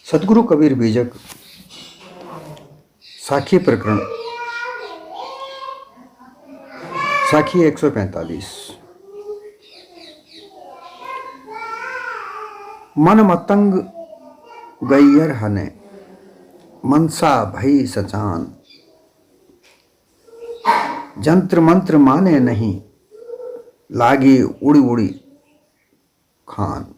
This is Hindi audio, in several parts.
सदगुरु कबीर बीजक साखी प्रकरण साखी 145। मन मतंग गैयर हने मनसा भई सचान, जंत्र मंत्र माने नहीं लागी उड़ी उड़ी खान।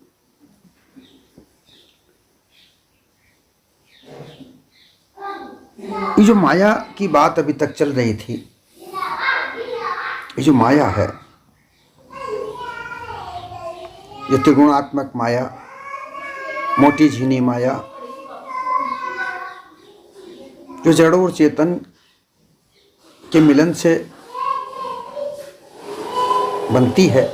ये जो माया की बात अभी तक चल रही थी, ये जो माया है, ये त्रिगुणात्मक माया, मोटी झीनी माया, जो जड़ और चेतन के मिलन से बनती है,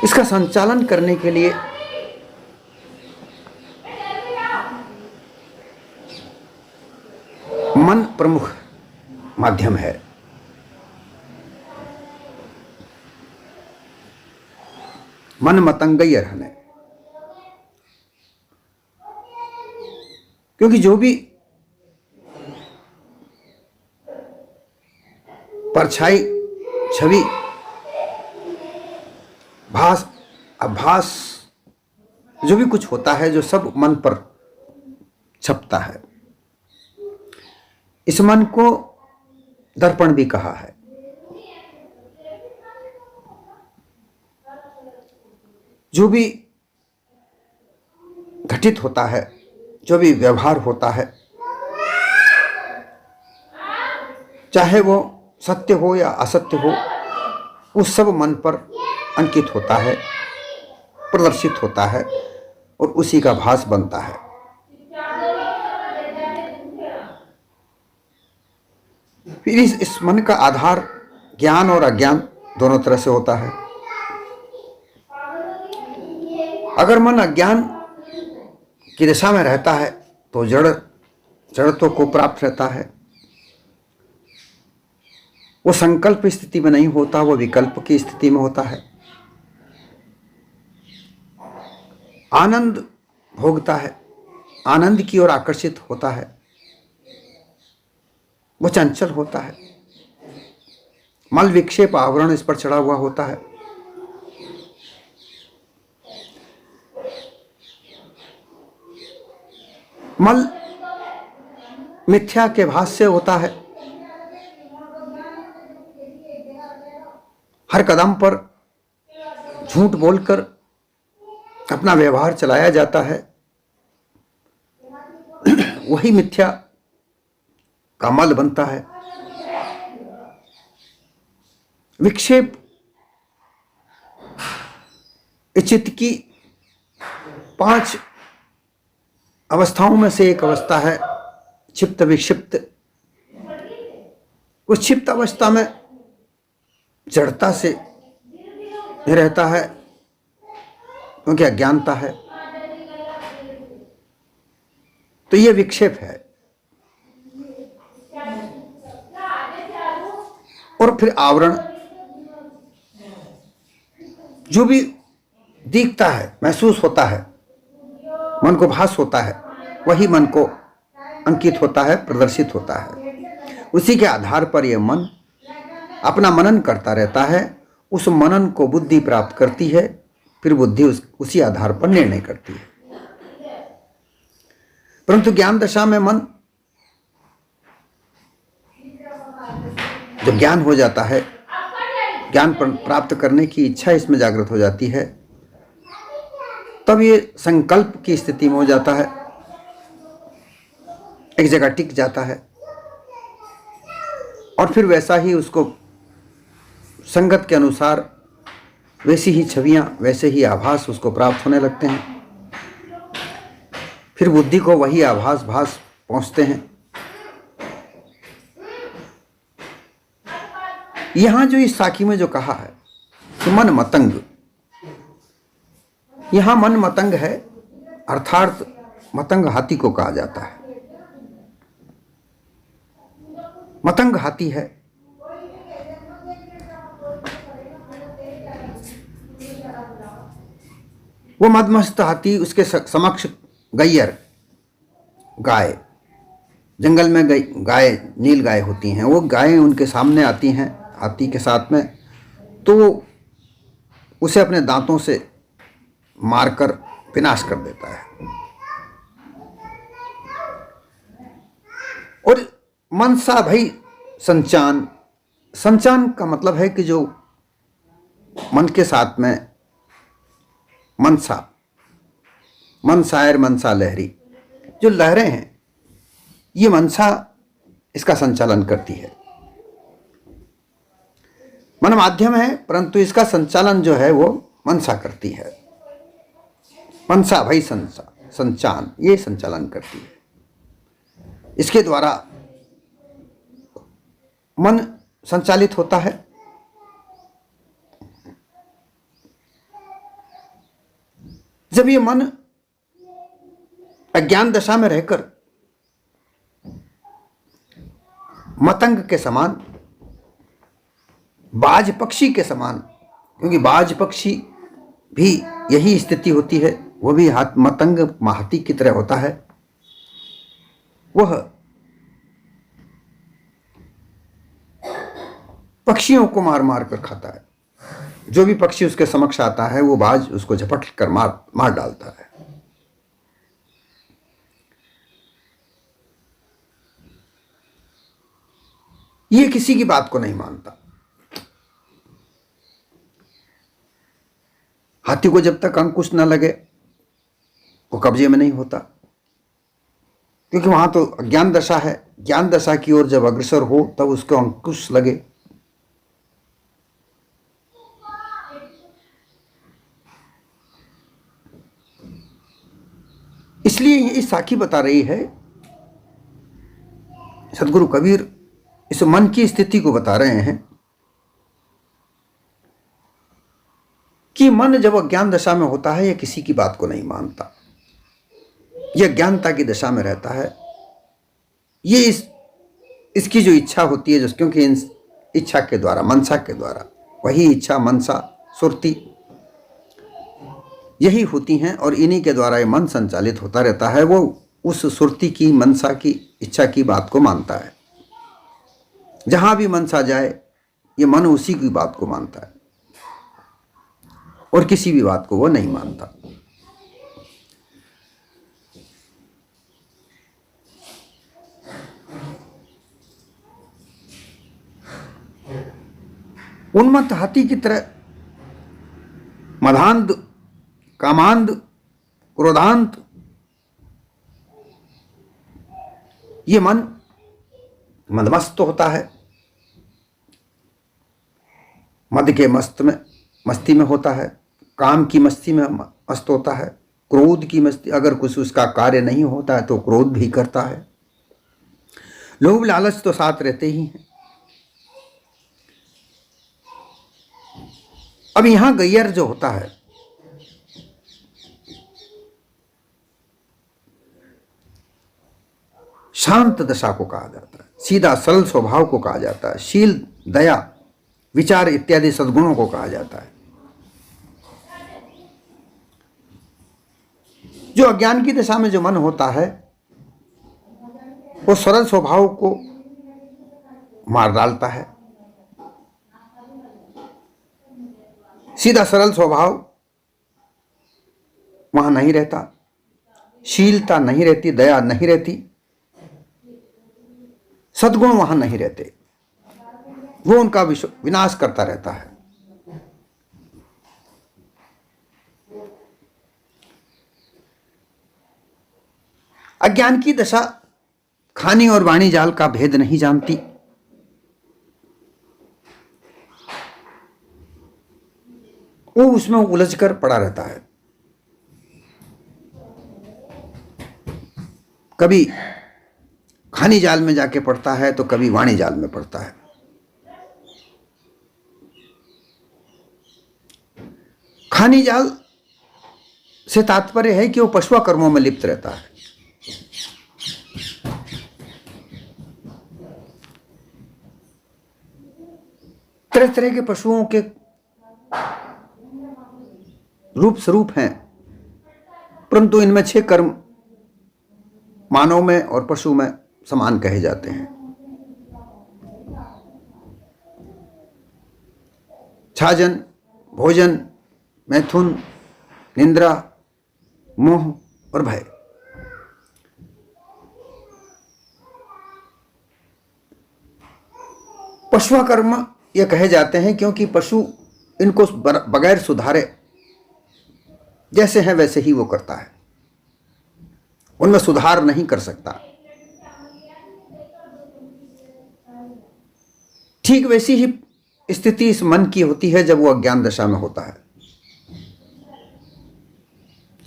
इसका संचालन करने के लिए मन प्रमुख माध्यम है। मन मतंगई रहने, क्योंकि जो भी परछाई, छवि, भास, आभास, जो भी कुछ होता है, जो सब मन पर छपता है, इस मन को दर्पण भी कहा है। जो भी घटित होता है, जो भी व्यवहार होता है, चाहे वो सत्य हो या असत्य हो, उस सब मन पर अंकित होता है, प्रदर्शित होता है और उसी का भास बनता है। फिर इस मन का आधार ज्ञान और अज्ञान दोनों तरह से होता है। अगर मन अज्ञान की दिशा में रहता है तो जड़त्व को प्राप्त रहता है। वो संकल्प स्थिति में नहीं होता, वो विकल्प की स्थिति में होता है। आनंद भोगता है, आनंद की ओर आकर्षित होता है, वो चंचल होता है। मल विक्षेप आवरण इस पर चढ़ा हुआ होता है। मल मिथ्या के भास से होता है। हर कदम पर झूठ बोलकर अपना व्यवहार चलाया जाता है। वही मिथ्या का मल बनता है। विक्षेप चित्त की 5 अवस्थाओं में से एक अवस्था है क्षिप्त विक्षिप्त। उस क्षिप्त अवस्था में जड़ता से रहता है, क्योंकि अज्ञानता है, तो यह विक्षेप है। और फिर आवरण, जो भी दिखता है, महसूस होता है, मन को भास होता है, वही मन को अंकित होता है, प्रदर्शित होता है। उसी के आधार पर यह मन अपना मनन करता रहता है। उस मनन को बुद्धि प्राप्त करती है, फिर बुद्धि उसी आधार पर निर्णय करती है। परंतु ज्ञान दशा में मन, जब ज्ञान हो जाता है, ज्ञान प्राप्त करने की इच्छा इसमें जागृत हो जाती है, तब ये संकल्प की स्थिति में हो जाता है, एक जगह टिक जाता है और फिर वैसा ही उसको संगत के अनुसार वैसी ही छवियां, वैसे ही आभास उसको प्राप्त होने लगते हैं। फिर बुद्धि को वही आभास भास पहुंचते हैं। यहां जो इस साखी में जो कहा है कि मन मतंग, यहां मन मतंग है, अर्थात मतंग हाथी को कहा जाता है। मतंग हाथी है। वो मदमस्त हाथी, उसके समक्ष गैयर गाय, जंगल में गाय, नील गाय होती हैं, वो गायें उनके सामने आती हैं हाथी के साथ में, तो वो उसे अपने दांतों से मारकर विनाश कर देता है। और मनसा भई संचान, संचान का मतलब है कि जो मन के साथ में मनसा, मनसायर मनसा लहरी, जो लहरें हैं ये मनसा इसका संचालन करती है। मन माध्यम है परंतु इसका संचालन जो है वो मनसा करती है। मनसा भाई संचान, ये संचालन करती है। इसके द्वारा मन संचालित होता है। जब ये मन अज्ञान दशा में रहकर मतंग के समान, बाज पक्षी के समान, क्योंकि बाज पक्षी भी यही स्थिति होती है, वो भी मतंग हाथी की तरह होता है, वह पक्षियों को मार मार कर खाता है। जो भी पक्षी उसके समक्ष आता है वो बाज उसको झपट कर मार डालता है। ये किसी की बात को नहीं मानता। हाथी को जब तक अंकुश न लगे वो कब्जे में नहीं होता, क्योंकि वहां तो ज्ञान दशा है। ज्ञान दशा की ओर जब अग्रसर हो तब उसको अंकुश लगे। इसलिए ये साखी बता रही है, सदगुरु कबीर इस मन की स्थिति को बता रहे हैं कि मन जब अज्ञान दशा में होता है यह किसी की बात को नहीं मानता, यह ज्ञानता की दशा में रहता है। ये इसकी जो इच्छा होती है, जो क्योंकि इन इच्छा के द्वारा, मनसा के द्वारा, वही इच्छा मनसा सुरति यही होती हैं और इन्हीं के द्वारा ये मन संचालित होता रहता है। वो उस सुरति की, मनसा की, इच्छा की बात को मानता है। जहां भी मनसा जाए ये मन उसी की बात को मानता है और किसी भी बात को वो नहीं मानता। उन्मत्त हाथी की तरह मदांध, कामांध, क्रोधांत ये मन मदमस्त होता है। मद के मस्ती में होता है, काम की मस्ती में मस्त होता है, क्रोध की मस्ती, अगर कुछ उसका कार्य नहीं होता है तो क्रोध भी करता है। लोभ लालच तो साथ रहते ही हैं। अब यहां गैयर जो होता है, शांत दशा को कहा जाता है, सीधा सरल स्वभाव को कहा जाता है, शील, दया, विचार इत्यादि सद्गुणों को कहा जाता है। जो अज्ञान की दशा में जो मन होता है वो सरल स्वभाव को मार डालता है। सीधा सरल स्वभाव वहां नहीं रहता, शीलता नहीं रहती, दया नहीं रहती, सद्गुण वहां नहीं रहते, वो उनका विनाश करता रहता है। अज्ञान की दशा खानी और वाणी जाल का भेद नहीं जानती। वो उसमें उलझ कर पड़ा रहता है। कभी खानी जाल में जाके पड़ता है तो कभी वाणी जाल में पड़ता है। खानी जाल से तात्पर्य है कि वो पशुआ कर्मों में लिप्त रहता है। तरह तरह के पशुओं के रूप स्वरूप हैं परंतु इनमें 6 कर्म मानव में और पशु में समान कहे जाते हैं। छाजन, भोजन, मैथुन, निंद्रा, मोह और भय। पशुआ कर्म ये कहे जाते हैं क्योंकि पशु इनको बगैर सुधारे जैसे हैं वैसे ही वो करता है, उनमें सुधार नहीं कर सकता। ठीक वैसी ही स्थिति इस मन की होती है जब वो अज्ञान दशा में होता है।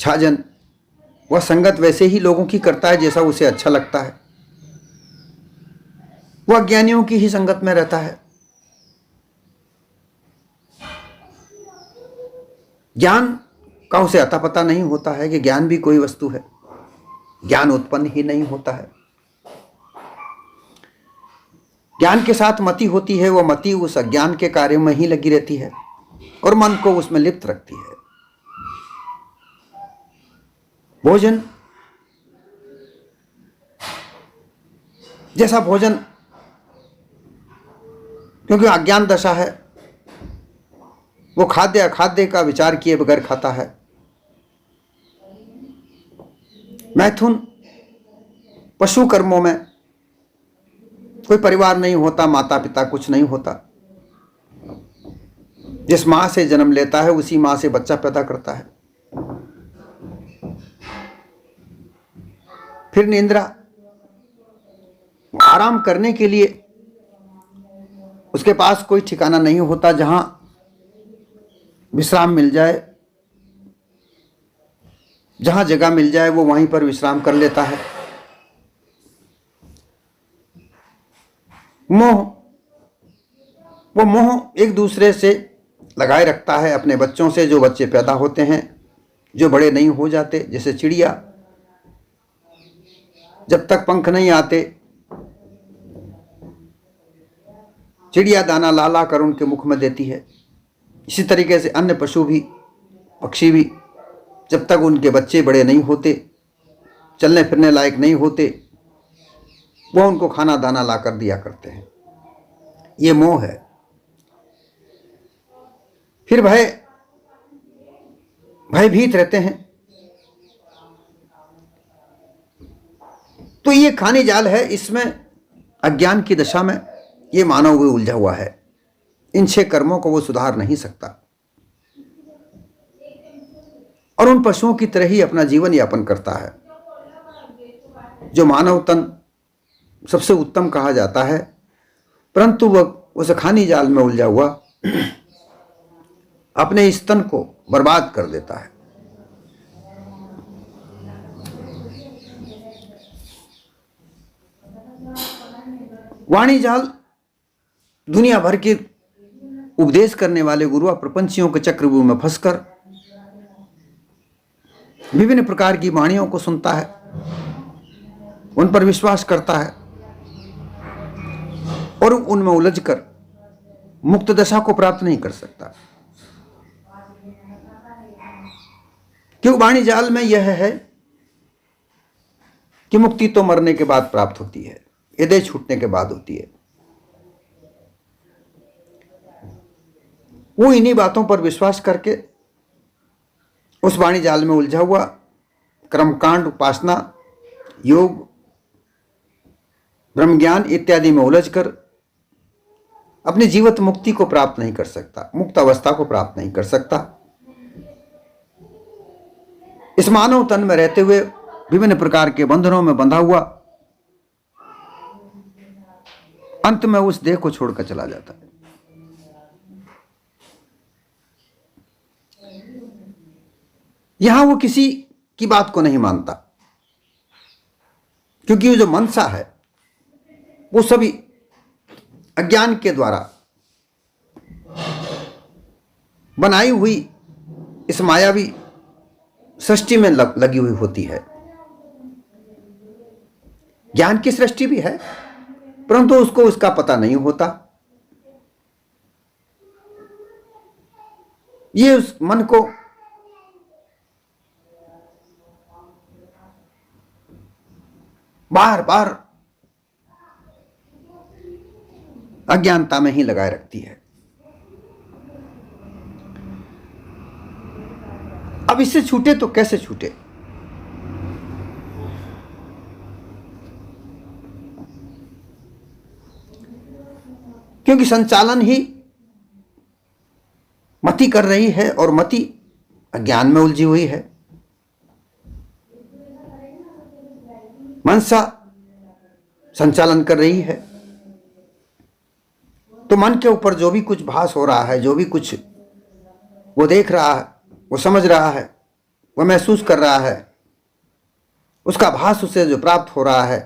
छाजन वह संगत वैसे ही लोगों की करता है जैसा उसे अच्छा लगता है, वह अज्ञानियों की ही संगत में रहता है। ज्ञान का उसे अता पता नहीं होता है कि ज्ञान भी कोई वस्तु है, ज्ञान उत्पन्न ही नहीं होता है। ज्ञान के साथ मति होती है, वह मति उस अज्ञान के कार्य में ही लगी रहती है और मन को उसमें लिप्त रखती है। भोजन, जैसा भोजन, क्योंकि अज्ञान दशा है, वो खाद्य अखाद्य का विचार किए बगैर खाता है। मैथुन, पशु कर्मों में कोई परिवार नहीं होता, माता पिता कुछ नहीं होता। जिस मां से जन्म लेता है उसी मां से बच्चा पैदा करता है। फिर निंद्रा, आराम करने के लिए उसके पास कोई ठिकाना नहीं होता, जहां विश्राम मिल जाए, जहां जगह मिल जाए वो वहीं पर विश्राम कर लेता है। मोह, वो मोह एक दूसरे से लगाए रखता है अपने बच्चों से, जो बच्चे पैदा होते हैं, जो बड़े नहीं हो जाते। जैसे चिड़िया जब तक पंख नहीं आते, चिड़िया दाना ला ला कर उनके मुख में देती है। इसी तरीके से अन्य पशु भी, पक्षी भी, जब तक उनके बच्चे बड़े नहीं होते, चलने फिरने लायक नहीं होते, वो उनको खाना दाना ला कर दिया करते हैं। ये मोह है। फिर भय, भयभीत रहते हैं। तो ये खाने जाल है, इसमें अज्ञान की दशा में ये मानव भी उलझा हुआ है। इन 6 कर्मों को वो सुधार नहीं सकता और उन पशुओं की तरह ही अपना जीवन यापन करता है। जो मानव तन सबसे उत्तम कहा जाता है, परंतु वह उस खानी जाल में उलझा हुआ अपने इस तन को बर्बाद कर देता है। वाणी जाल, दुनिया भर के उपदेश करने वाले गुरु प्रपंचियों के चक्रव्यूह में फंसकर विभिन्न प्रकार की वाणियों को सुनता है, उन पर विश्वास करता है और उनमें उलझकर मुक्त दशा को प्राप्त नहीं कर सकता। क्यों? वाणी जाल में यह है कि मुक्ति तो मरने के बाद प्राप्त होती है, हृदय छूटने के बाद होती है। वो इन्हीं बातों पर विश्वास करके उस वाणी जाल में उलझा हुआ कर्मकांड, उपासना, योग, ब्रह्म ज्ञान इत्यादि में उलझकर अपनी जीवित मुक्ति को प्राप्त नहीं कर सकता, मुक्त अवस्था को प्राप्त नहीं कर सकता। इस मानव तन में रहते हुए विभिन्न प्रकार के बंधनों में बंधा हुआ अंत में उस देह को छोड़कर चला जाता है। यहां वो किसी की बात को नहीं मानता, क्योंकि वो जो मनसा है वो सभी अज्ञान के द्वारा बनाई हुई इस मायावी सृष्टि में लगी हुई होती है। ज्ञान की सृष्टि भी है, परंतु उसको उसका पता नहीं होता। ये उस मन को बार बार अज्ञानता में ही लगाए रखती है। अब इससे छूटे तो कैसे छूटे? क्योंकि संचालन ही मति कर रही है और मति अज्ञान में उलझी हुई है। मनसा संचालन कर रही है, तो मन के ऊपर जो भी कुछ भास हो रहा है, जो भी कुछ वो देख रहा है, वो समझ रहा है, वो महसूस कर रहा है, उसका भास उसे जो प्राप्त हो रहा है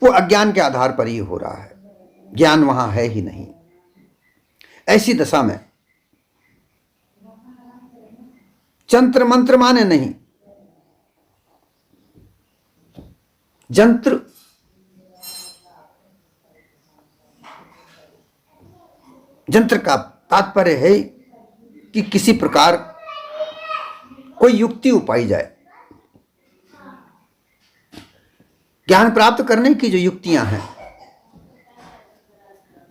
वो अज्ञान के आधार पर ही हो रहा है, ज्ञान वहां है ही नहीं। ऐसी दशा में जंत्र मंत्र माने नहीं। जंत्र का तात्पर्य है कि किसी प्रकार कोई युक्ति उपाई जाए। ज्ञान प्राप्त करने की जो युक्तियां हैं,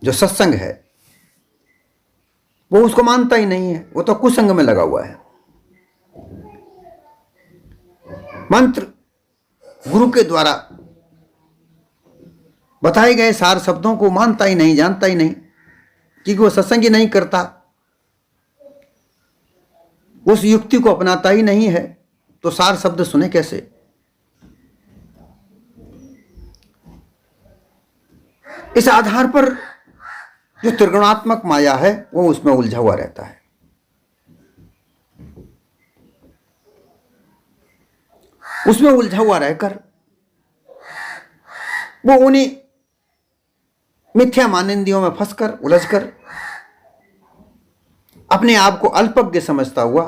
जो सत्संग है, वो उसको मानता ही नहीं है, वो तो कुसंग में लगा हुआ है। मंत्र गुरु के द्वारा बताए गए सार शब्दों को मानता ही नहीं, जानता ही नहीं, क्योंकि वो सत्संग ही नहीं करता, उस युक्ति को अपनाता ही नहीं है, तो सार शब्द सुने कैसे? इस आधार पर जो त्रिगुणात्मक माया है वो उसमें उलझा हुआ रहता है। उसमें उलझा हुआ रहकर वो उन्हीं मिथ्या मानिंदियों में फंसकर, उलझकर अपने आप को अल्पज्ञ समझता हुआ,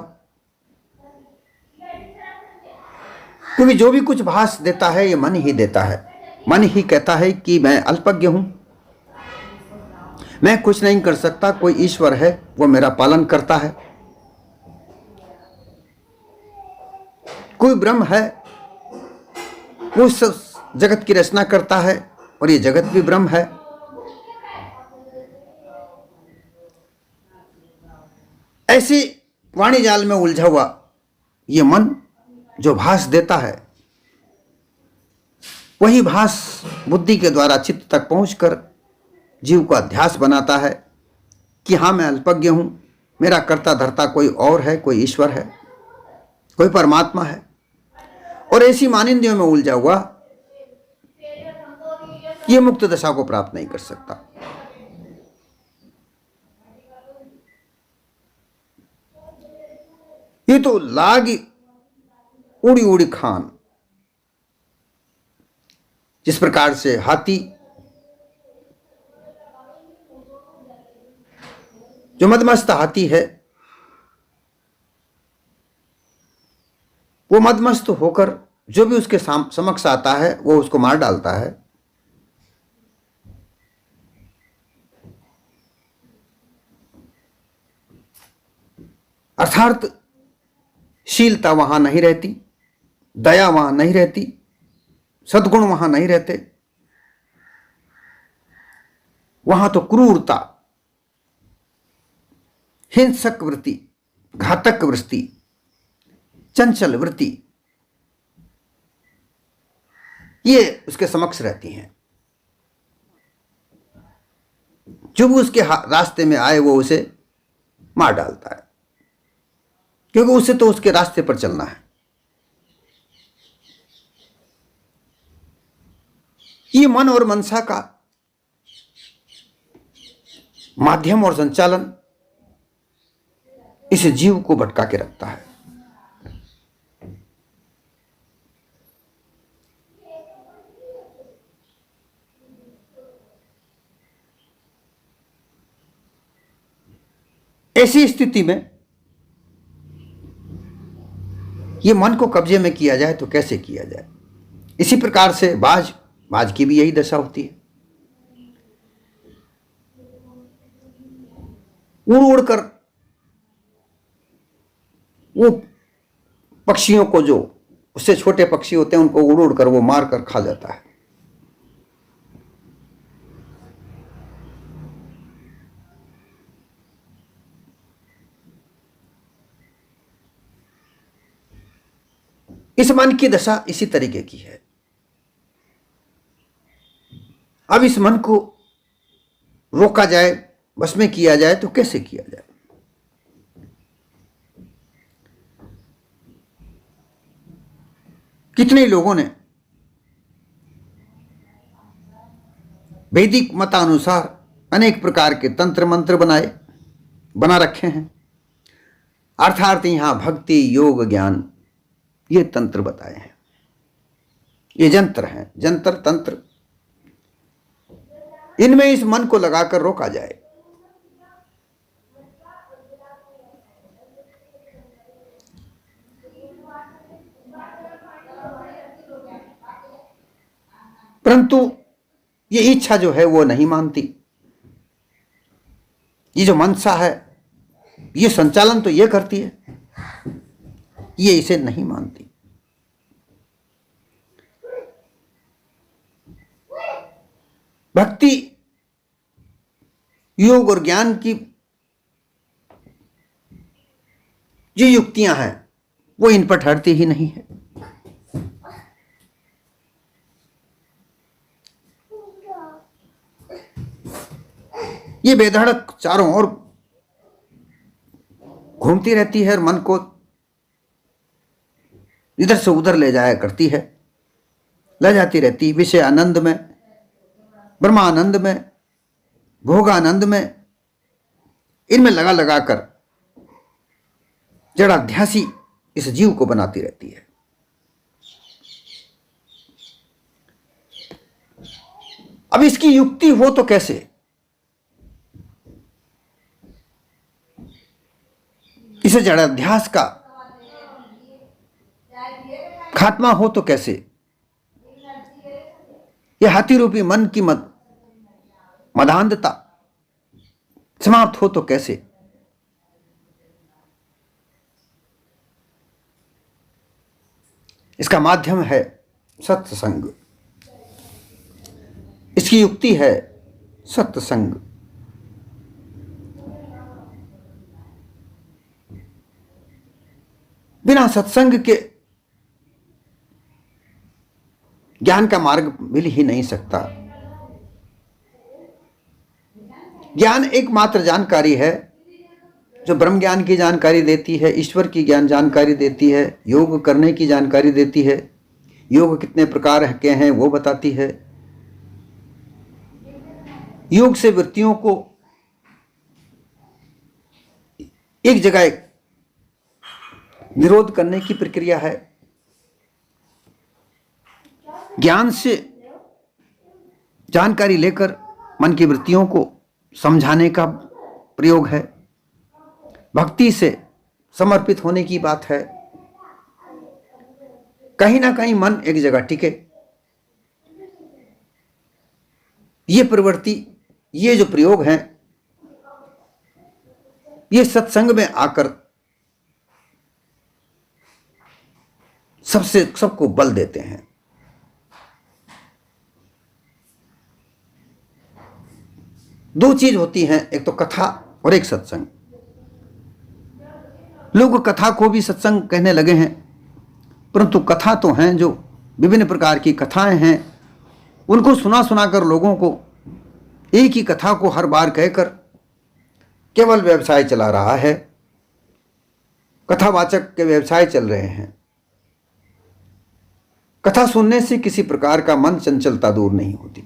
क्योंकि जो भी कुछ भास देता है ये मन ही देता है। मन ही कहता है कि मैं अल्पज्ञ हूं, मैं कुछ नहीं कर सकता, कोई ईश्वर है वो मेरा पालन करता है, कोई ब्रह्म है वो इस जगत की रचना करता है और ये जगत भी ब्रह्म है। ऐसे वाणी जाल में उलझा हुआ ये मन जो भास देता है, वही भास बुद्धि के द्वारा चित्त तक पहुंचकर जीव को अध्यास बनाता है कि हाँ मैं अल्पज्ञ हूं, मेरा कर्ता धर्ता कोई और है, कोई ईश्वर है, कोई परमात्मा है। और ऐसी मानिंदियों में उलझा हुआ ये मुक्त दशा को प्राप्त नहीं कर सकता। ये तो लागी उड़ी उड़ी खान, जिस प्रकार से हाथी जो मदमस्त हाथी है वो मदमस्त होकर जो भी उसके समक्ष आता है वो उसको मार डालता है। अर्थात शीलता वहां नहीं रहती, दया वहां नहीं रहती, सद्गुण वहां नहीं रहते, वहां तो क्रूरता, हिंसक वृत्ति, घातक वृत्ति, चंचल वृत्ति ये उसके समक्ष रहती हैं। जो भी उसके रास्ते में आए वो उसे मार डालता है, क्योंकि उसे तो उसके रास्ते पर चलना है। ये मन और मनसा का माध्यम और संचालन इस जीव को भटका के रखता है। ऐसी स्थिति में ये मन को कब्जे में किया जाए तो कैसे किया जाए? इसी प्रकार से बाज की भी यही दशा होती है। उड़ उड़कर वो पक्षियों को जो उससे छोटे पक्षी होते हैं, उनको उड़ उड़ कर वो मार कर खा जाता है। इस मन की दशा इसी तरीके की है। अब इस मन को रोका जाए, बस में किया जाए, तो कैसे किया जाए? कितने लोगों ने वैदिक मतानुसार अनेक प्रकार के तंत्र मंत्र बना रखे हैं, अर्थात यहां भक्ति, योग, ज्ञान, ये तंत्र बताए हैं, ये यंत्र हैं, जंत्र तंत्र। इनमें इस मन को लगाकर रोका जाए। परंतु ये इच्छा जो है वो नहीं मानती। ये जो मनसा है, ये संचालन तो ये करती है, ये इसे नहीं मानती। भक्ति, योग और ज्ञान की जो युक्तियां हैं वो इन पर ठहरती ही नहीं है। ये बेधड़क चारों ओर घूमती रहती है और मन को इधर से उधर ले जाया करती है, ले जाती रहती विषय आनंद में, ब्रह्मानंद में, भोगानंद में। इनमें लगा लगा कर जड़ाध्यासी इस जीव को बनाती रहती है। अब इसकी युक्ति हो तो कैसे? इसे जड़ाध्यास का खात्मा हो तो कैसे? यह हाथी रूपी मन की मदान्धता समाप्त हो तो कैसे? इसका माध्यम है सत्संग, इसकी युक्ति है सत्संग। बिना सत्संग के ज्ञान का मार्ग मिल ही नहीं सकता। ज्ञान एकमात्र जानकारी है जो ब्रह्म ज्ञान की जानकारी देती है, ईश्वर की ज्ञान जानकारी देती है, योग करने की जानकारी देती है, योग कितने प्रकार के हैं वो बताती है, योग से वृत्तियों को एक जगह निरोध करने की प्रक्रिया है, ज्ञान से जानकारी लेकर मन की वृत्तियों को समझाने का प्रयोग है, भक्ति से समर्पित होने की बात है। कहीं ना कहीं मन एक जगह टिके। ये प्रवृत्ति, ये जो प्रयोग हैं, ये सत्संग में आकर सबको बल देते हैं। दो चीज होती हैं, एक तो कथा और एक सत्संग। लोग कथा को भी सत्संग कहने लगे हैं, परंतु कथा तो हैं जो विभिन्न प्रकार की कथाएं हैं, उनको सुना सुना कर लोगों को एक ही कथा को हर बार कहकर केवल व्यवसाय चला रहा है। कथावाचक के व्यवसाय चल रहे हैं। कथा सुनने से किसी प्रकार का मन चंचलता दूर नहीं होती।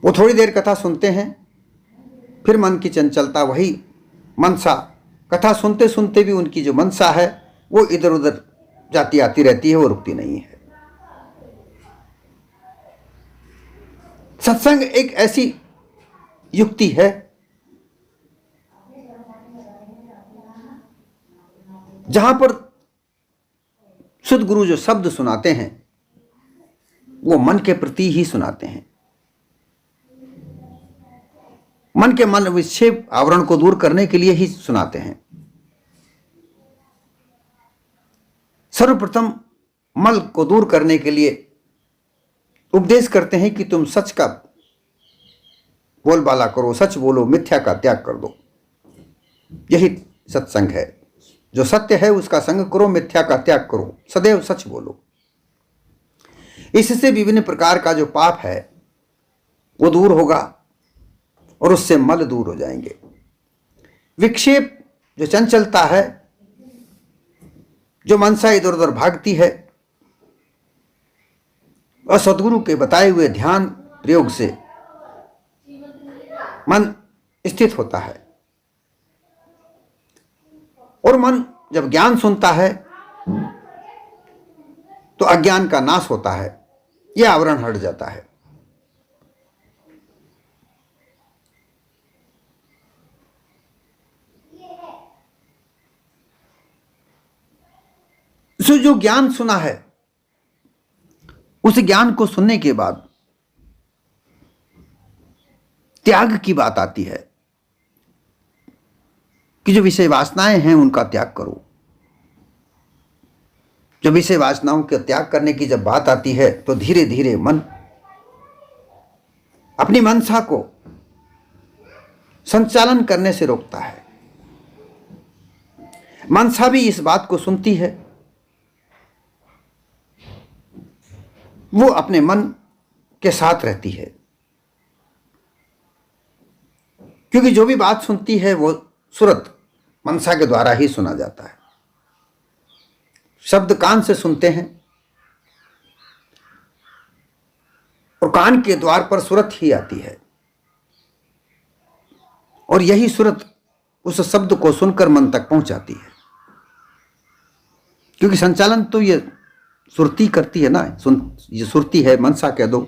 वो थोड़ी देर कथा सुनते हैं, फिर मन की चंचलता, वही मनसा, कथा सुनते सुनते भी उनकी जो मनसा है वो इधर उधर जाती आती रहती है, वो रुकती नहीं है। सत्संग एक ऐसी युक्ति है जहां पर शुद्ध गुरु जो शब्द सुनाते हैं वो मन के प्रति ही सुनाते हैं, मन के मन विक्षेप आवरण को दूर करने के लिए ही सुनाते हैं। सर्वप्रथम मल को दूर करने के लिए उपदेश करते हैं कि तुम सच का बोलबाला करो, सच बोलो, मिथ्या का त्याग कर दो। यही सत्संग है। जो सत्य है उसका संग करो, मिथ्या का त्याग करो, सदैव सच बोलो। इससे विभिन्न प्रकार का जो पाप है वो दूर होगा और उससे मल दूर हो जाएंगे। विक्षेप जो चंचलता है, जो मनसा इधर उधर भागती है, और सद्गुरु के बताए हुए ध्यान प्रयोग से मन स्थित होता है। और मन जब ज्ञान सुनता है तो अज्ञान का नाश होता है, यह आवरण हट जाता है। सो जो ज्ञान सुना है, उस ज्ञान को सुनने के बाद त्याग की बात आती है कि जो विषय वासनाएं हैं उनका त्याग करो। जब विषय वासनाओं के त्याग करने की जब बात आती है तो धीरे धीरे मन अपनी मनसा को संचालन करने से रोकता है। मनसा भी इस बात को सुनती है, वो अपने मन के साथ रहती है, क्योंकि जो भी बात सुनती है वो सुरत मनसा के द्वारा ही सुना जाता है। शब्द कान से सुनते हैं और कान के द्वार पर सुरत ही आती है, और यही सुरत उस शब्द को सुनकर मन तक पहुंचाती है। क्योंकि संचालन तो ये सुरती करती है ना, ये सुरती है, मनसा कह दो।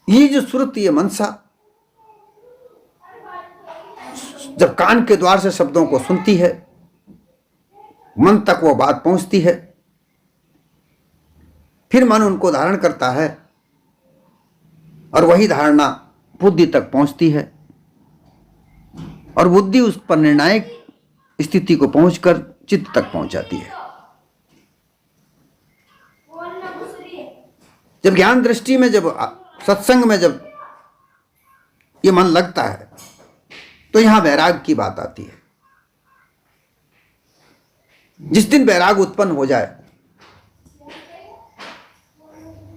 ये जो सुरती है मनसा जब कान के द्वार से शब्दों को सुनती है, मन तक वो बात पहुंचती है, फिर मन उनको धारण करता है और वही धारणा बुद्धि तक पहुंचती है, और बुद्धि उस पर निर्णायक स्थिति को पहुंचकर चित्त तक पहुंचाती है। जब ज्ञान दृष्टि में, जब सत्संग में जब ये मन लगता है तो यहां वैराग की बात आती है। जिस दिन वैराग उत्पन्न हो जाए,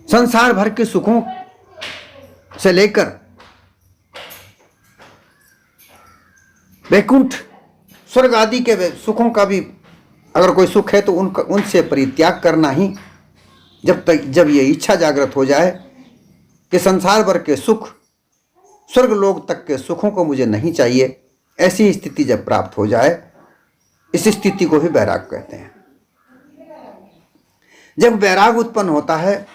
संसार भर के सुखों से लेकर वैकुंठ स्वर्ग आदि के सुखों का भी अगर कोई सुख है तो उनसे परित्याग करना ही, जब ये इच्छा जागृत हो जाए कि संसार भर के सुख, स्वर्ग लोक तक के सुखों को मुझे नहीं चाहिए, ऐसी स्थिति जब प्राप्त हो जाए, इस स्थिति को ही वैराग कहते हैं। जब वैराग उत्पन्न होता है,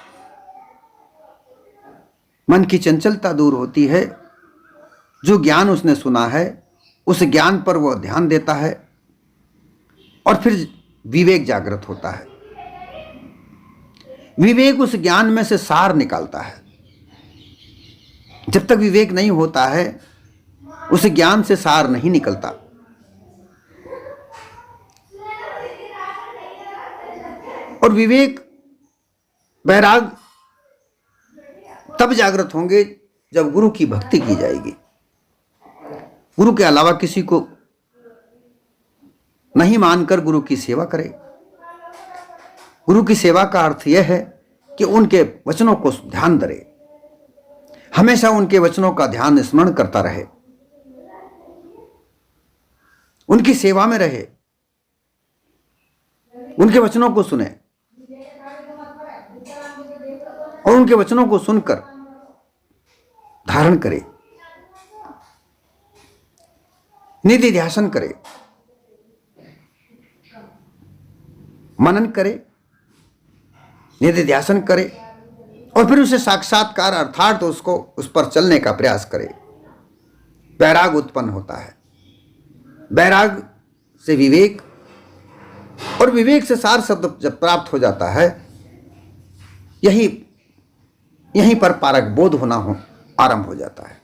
मन की चंचलता दूर होती है, जो ज्ञान उसने सुना है उस ज्ञान पर वह ध्यान देता है, और फिर विवेक जागृत होता है। विवेक उस ज्ञान में से सार निकालता है। जब तक विवेक नहीं होता है उस ज्ञान से सार नहीं निकलता। और विवेक, वैराग तब जागृत होंगे जब गुरु की भक्ति की जाएगी। गुरु के अलावा किसी को नहीं मानकर गुरु की सेवा करे। गुरु की सेवा का अर्थ यह है कि उनके वचनों को ध्यान धरे, हमेशा उनके वचनों का ध्यान स्मरण करता रहे, उनकी सेवा में रहे, उनके वचनों को सुने और उनके वचनों को सुनकर धारण करे, निधि ध्यासन करे, मनन करे, निधि ध्यासन करे, और फिर उसे साक्षात्कार अर्थात उसको उस पर चलने का प्रयास करे। वैराग उत्पन्न होता है। वैराग से विवेक, और विवेक से सार शब्द जब प्राप्त हो जाता है, यहीं पर पारक बोध होना आरंभ हो जाता है।